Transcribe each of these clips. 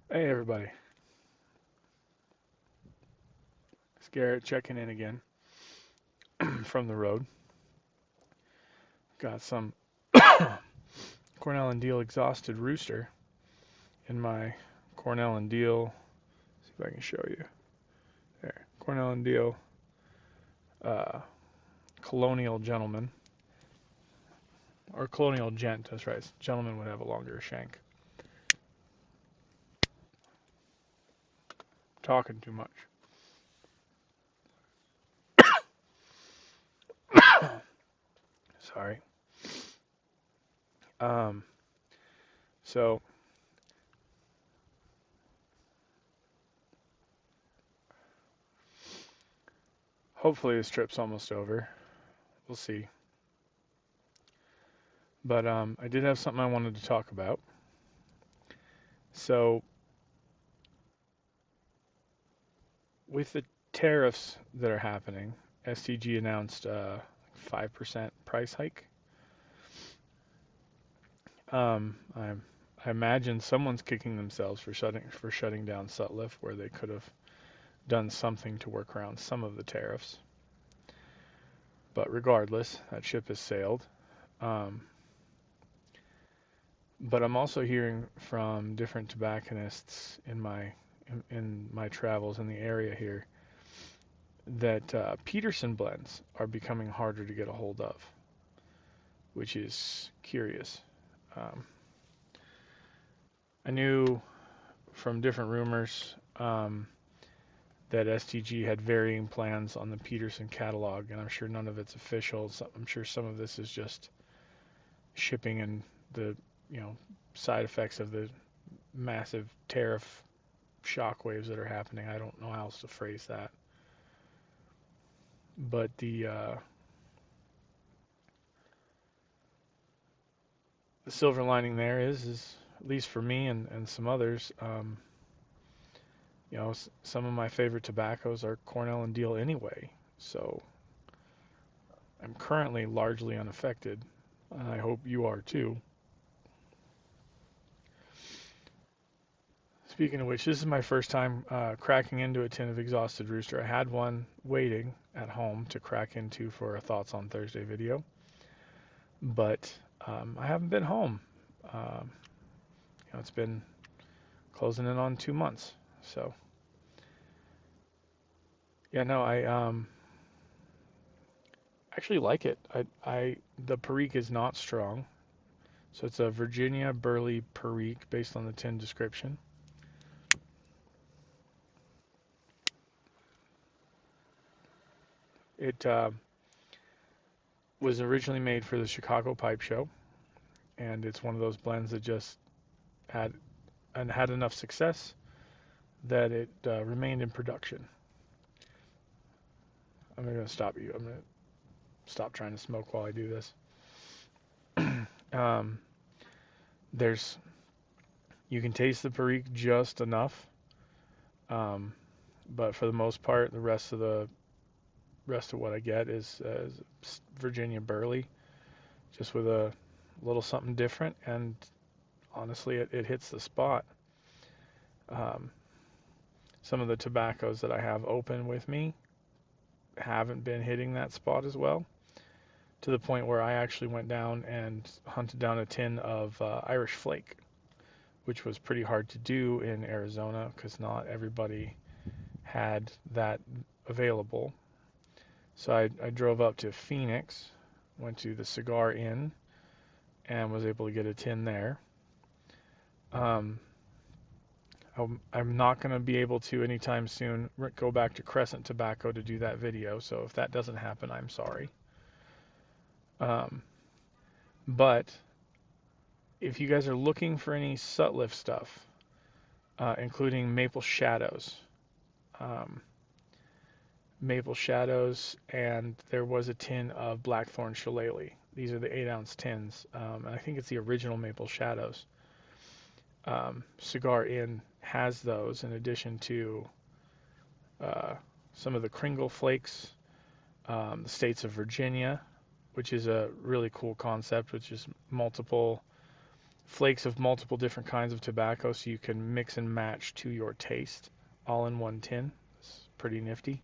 Hey everybody, it's Garrett checking in again from the road. Got some Cornell and Deal exhausted rooster in my Cornell and Deal. See if I can show you. There, Cornell and Deal uh, Colonial Gentleman or Colonial Gent. That's right. Gentleman would have a longer shank. Talking too much. Sorry. Um, so hopefully this trip's almost over. We'll see. But I did have something I wanted to talk about. So with the tariffs that are happening, STG announced a 5% price hike. I imagine someone's kicking themselves for shutting down Sutliff, where they could have done something to work around some of the tariffs. But regardless, that ship has sailed. Um, but I'm also hearing from different tobacconists in my travels in the area here that Peterson blends are becoming harder to get a hold of, which is curious. Um, I knew from different rumors that STG had varying plans on the Peterson catalog, and I'm sure none of it's official. So I'm sure some of this is just shipping and the you know side effects of the massive tariff shockwaves that are happening. I don't know how else to phrase that, but the silver lining there is at least for me and some others. Some of my favorite tobaccos are Cornell and Deal anyway, so I'm currently largely unaffected, and I hope you are too. Speaking of which, this is my first time cracking into a tin of Exhausted Rooster. I had one waiting at home to crack into for a Thoughts on Thursday video, but I haven't been home. Um, it's been closing in on 2 months, so yeah, no, I actually like it. The Perique is not strong, so it's a Virginia Burley Perique based on the tin description. It was originally made for the Chicago Pipe Show, and it's one of those blends that just had had enough success that it remained in production. I'm going to stop you. I'm going to stop trying to smoke while I do this. um, there's you can taste the Perique just enough, um, but for the most part, the rest of what I get is Virginia Burley, just with a little something different, and honestly, it hits the spot. Um, some of the tobaccos that I have open with me haven't been hitting that spot as well, to the point where I actually went down and hunted down a tin of Irish Flake, which was pretty hard to do in Arizona because not everybody had that available. So I drove up to Phoenix, went to the Cigar Inn, and was able to get a tin there. Um, I'm not going to be able to anytime soon go back to Crescent Tobacco to do that video, so if that doesn't happen, I'm sorry. Um, but if you guys are looking for any Sutliff stuff, including um, Maple Shadows, and there was a tin of Blackthorn Shillelagh. These are the 8-ounce tins, and I think it's the original Maple Shadows. Cigar Inn has those in addition to uh, some of the Kringle Flakes, the states of Virginia, which is a really cool concept, which is multiple flakes of multiple different kinds of tobacco so you can mix and match to your taste all in one tin. It's pretty nifty.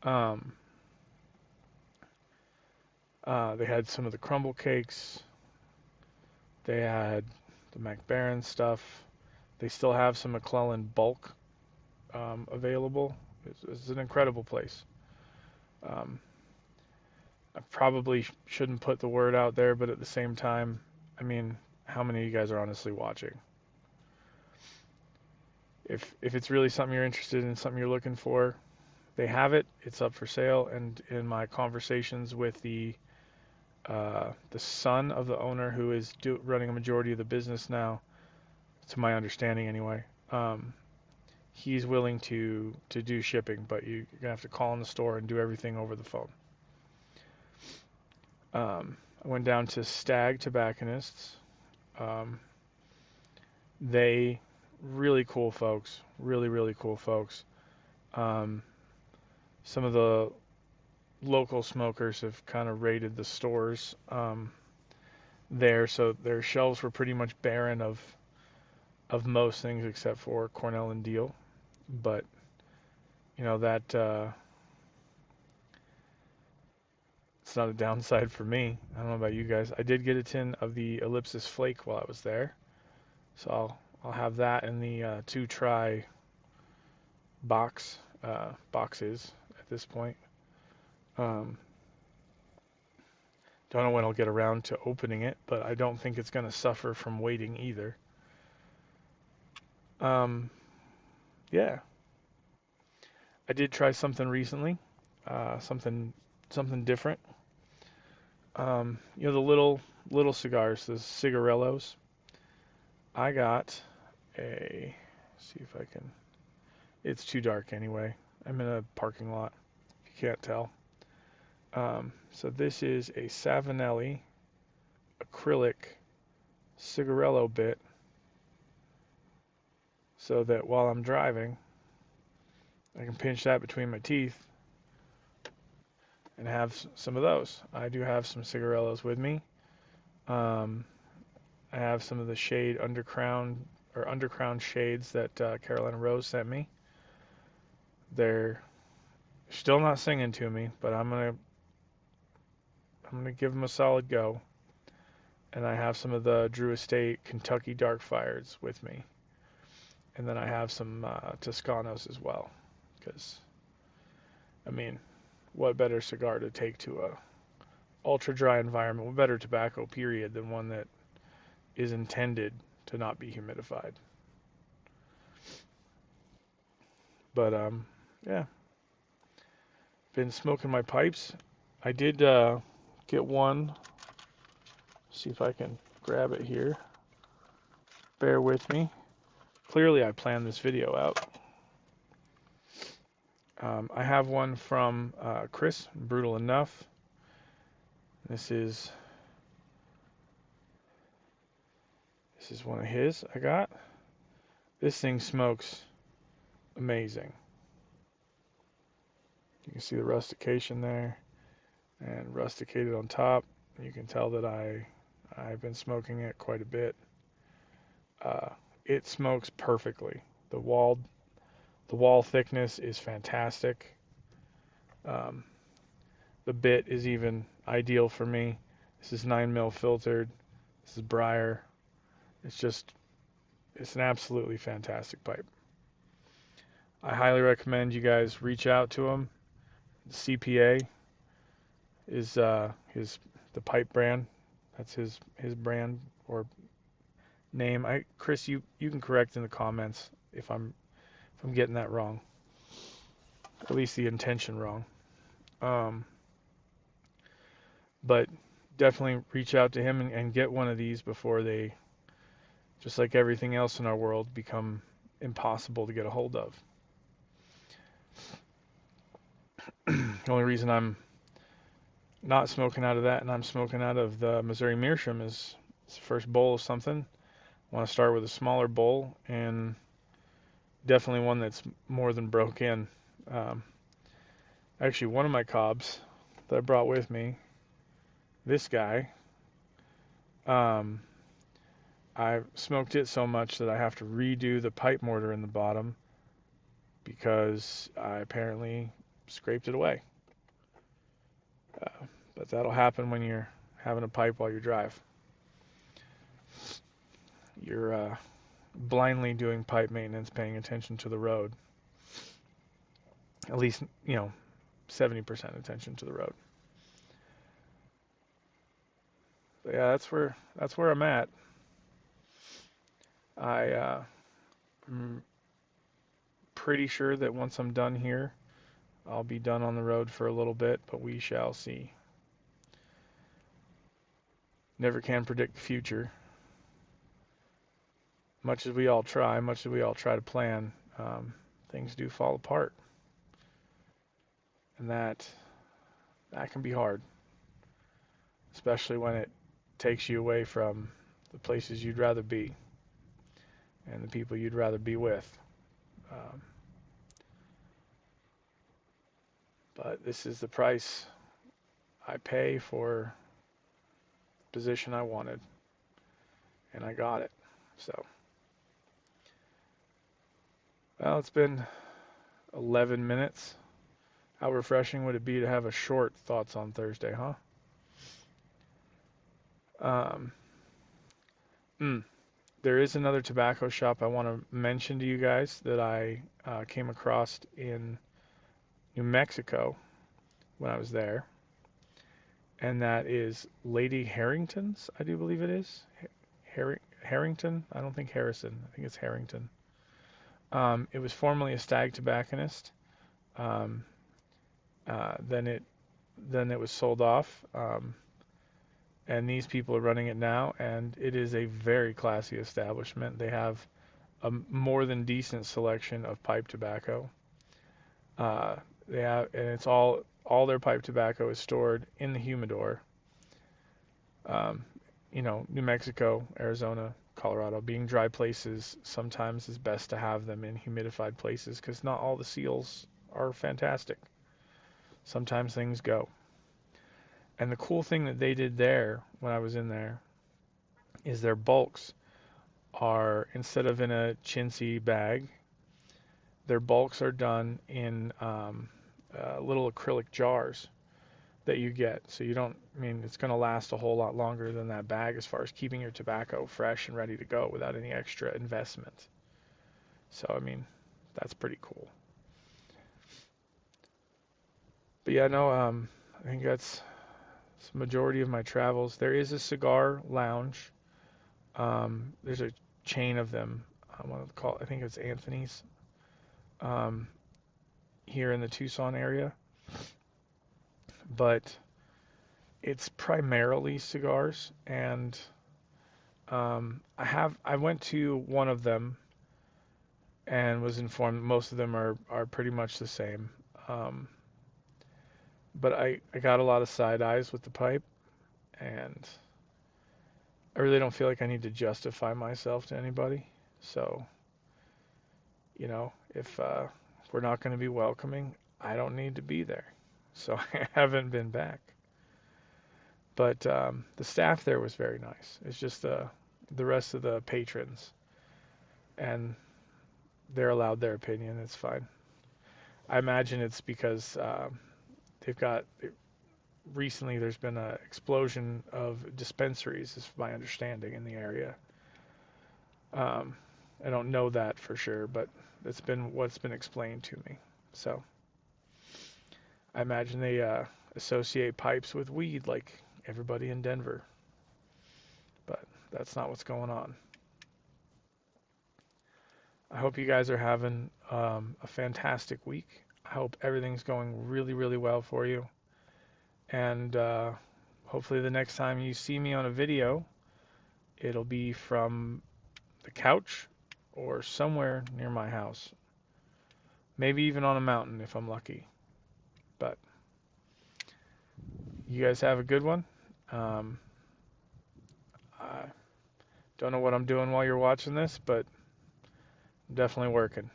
Um, they had some of the crumble cakes. They had the McBaron stuff. They still have some McClellan bulk available. It's an incredible place. Um, I probably shouldn't put the word out there, but at the same time, I mean, how many of you guys are honestly watching? If it's really something you're interested in, something you're looking for, they have it. It's up for sale. And in my conversations with the son of the owner who is running a majority of the business now, to my understanding anyway, he's willing to do shipping, but you're gonna have to call in the store and do everything over the phone. I went down to Stag Tobacconists. They really cool folks, really cool folks. Um, some of the local smokers have kind of raided the stores there, so their shelves were pretty much barren of most things except for Cornell and Deal. But you know that it's not a downside for me. I don't know about you guys. I did get a tin of the Ellipsis Flake while I was there, so I'll have that in the 2-try boxes at this point. Don't know when I'll get around to opening it, but I don't think it's going to suffer from waiting either. Yeah, I did try something recently, something different. You know, the little cigars, the cigarellos. I got a. See if I can. It's too dark anyway. I'm in a parking lot. If you can't tell. So this is a Savinelli Acrylic cigarello bit, so that while I'm driving, I can pinch that between my teeth and have some of those. I do have some cigarellos with me. I have some of the shade undercrown shades that Carolina Rose sent me. They're still not singing to me, but I'm gonna give them a solid go. And I have some of the Drew Estate Kentucky Dark Fires with me, and then I have some Toscanos as well. Because I mean, what better cigar to take to a ultra dry environment? What better tobacco period than one that is intended to not be humidified? But yeah, been smoking my pipes. I did get one. See if I can grab it here. Bear with me. Clearly, I planned this video out. I have one from Chris, Brutal Enough. This is one of his I got. This thing smokes amazing. You can see the rustication there, and rusticated on top. You can tell that I've been smoking it quite a bit. It smokes perfectly. The wall thickness is fantastic. The bit is even ideal for me. This is 9mm filtered. This is Briar. It's an absolutely fantastic pipe. I highly recommend you guys reach out to him. The CPA is the pipe brand. That's his brand or name. Chris, you can correct in the comments if I'm getting that wrong. At least the intention wrong. But definitely reach out to him and get one of these before they, just like everything else in our world, become impossible to get a hold of. The only reason I'm not smoking out of that and I'm smoking out of the Missouri Meerschaum is it's the first bowl of something. I want to start with a smaller bowl and definitely one that's more than broke in. Actually, one of my cobs that I brought with me, this guy, I've smoked it so much that I have to redo the pipe mortar in the bottom because I apparently scraped it away. But that'll happen when you're having a pipe while you drive. You're blindly doing pipe maintenance, paying attention to the road. At least, 70% attention to the road. But yeah, that's where I'm at. I'm pretty sure that once I'm done here, I'll be done on the road for a little bit, but we shall see. Never can predict the future. Much as we all try to plan, things do fall apart, and that can be hard, especially when it takes you away from the places you'd rather be and the people you'd rather be with. Um, but this is the price I pay for the position I wanted, and I got it. So, well, it's been 11 minutes. How refreshing would it be to have a short thoughts on Thursday, huh? Um, mm, there is another tobacco shop I want to mention to you guys that I came across in New Mexico when I was there, and that is Lady Harrington's, I do believe it is. Harrington? I don't think Harrison. I think it's Harrington. It was formerly a Stag tobacconist. Um, then it was sold off, and these people are running it now, and it is a very classy establishment. They have a more than decent selection of pipe tobacco. Uh, and it's all their pipe tobacco is stored in the humidor. Um, New Mexico, Arizona, Colorado, being dry places, sometimes it's best to have them in humidified places because not all the seals are fantastic. Sometimes things go. And the cool thing that they did there when I was in there is their bulks are, instead of in a chintzy bag, their bulks are done in little acrylic jars that you get. So you don't, I mean, it's going to last a whole lot longer than that bag as far as keeping your tobacco fresh and ready to go without any extra investment. So, I mean, that's pretty cool. But yeah, no, I think that's the majority of my travels. There is a cigar lounge. There's a chain of them. I think it's Anthony's, um, here in the Tucson area. But it's primarily cigars, and I went to one of them and was informed most of them are pretty much the same. Um, but I got a lot of side eyes with the pipe, and I really don't feel like I need to justify myself to anybody. So, if we're not going to be welcoming, I don't need to be there. So I haven't been back. But the staff there was very nice. It's just the rest of the patrons, and they're allowed their opinion. It's fine. I imagine it's because they've got recently there's been an explosion of dispensaries, is my understanding, in the area. Um, I don't know that for sure, but that's been what's been explained to me. So I imagine they associate pipes with weed like everybody in Denver, but that's not what's going on. I hope you guys are having a fantastic week. I hope everything's going really, really well for you. And hopefully, the next time you see me on a video, it'll be from the couch or somewhere near my house. Maybe even on a mountain if I'm lucky. But you guys have a good one. Um, I don't know what I'm doing while you're watching this, but I'm definitely working.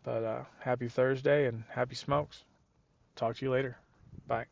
But happy Thursday and happy smokes. Talk to you later. Bye.